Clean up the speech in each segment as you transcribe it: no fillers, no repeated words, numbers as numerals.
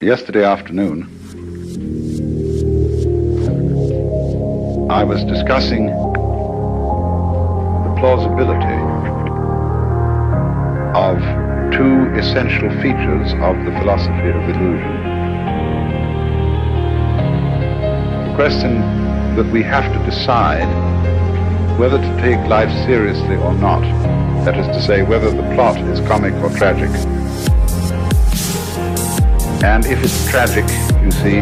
Yesterday afternoon, I was discussing the plausibility of two essential features of the philosophy of illusion. The question that we have to decide whether to take life seriously or not, that is to say, whether the plot is comic or tragic. And if it's tragic, you see,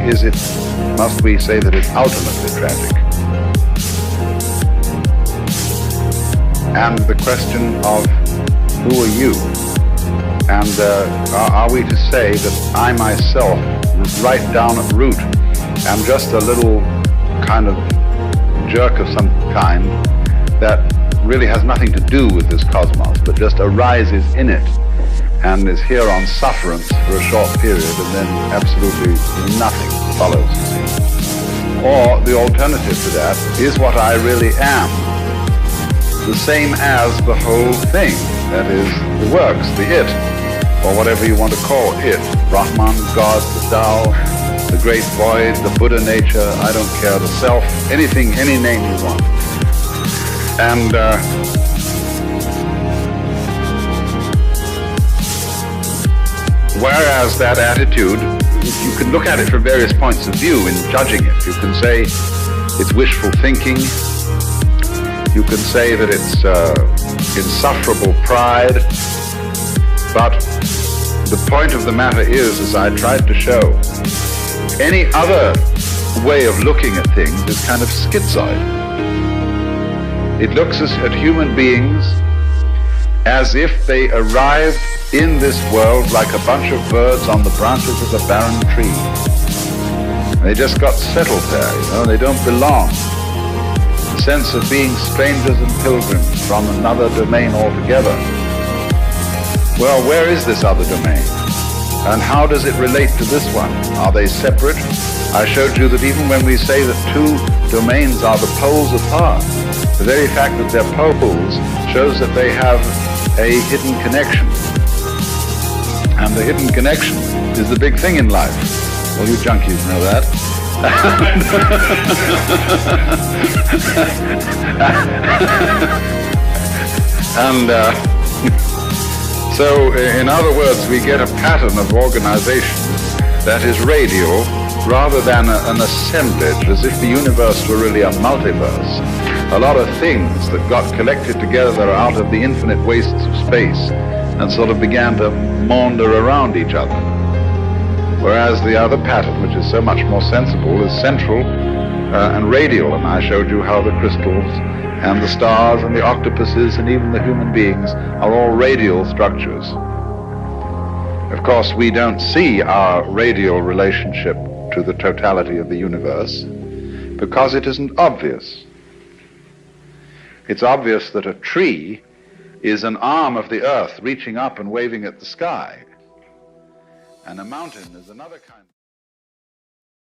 must we say that it's ultimately tragic? And the question of who are you? And are we to say that I myself, right down at root, am just a little kind of jerk of some kind that really has nothing to do with this cosmos, but just arises in it and is here on sufferance for a short period, and then absolutely nothing follows, you see. Or the alternative to that is what I really am, the same as the whole thing, that is, the works, the it, or whatever you want to call it, Brahman, God, the Tao, the great void, the Buddha nature, I don't care, the self, anything, any name you want. And whereas that attitude, you can look at it from various points of view in judging it. You can say it's wishful thinking. You can say that it's insufferable pride. But the point of the matter is, as I tried to show, any other way of looking at things is kind of schizoid. It looks at human beings as if they arrived in this world like a bunch of birds on the branches of a barren tree. They just got settled there, you know, they don't belong. The sense of being strangers and pilgrims from another domain altogether. Well, where is this other domain? And how does it relate to this one? Are they separate? I showed you that even when we say that two domains are the poles apart, the very fact that they're poles shows that they have a hidden connection. And the hidden connection is the big thing in life. Well, you junkies know that. And so, in other words, we get a pattern of organization that is radial rather than an assemblage, as if the universe were really a multiverse. A lot of things that got collected together out of the infinite wastes of space and sort of began to maunder around each other. Whereas the other pattern, which is so much more sensible, is central and radial. And I showed you how the crystals and the stars and the octopuses and even the human beings are all radial structures. Of course, we don't see our radial relationship to the totality of the universe because it isn't obvious. It's obvious that a tree is an arm of the earth reaching up and waving at the sky, and a mountain is another kind.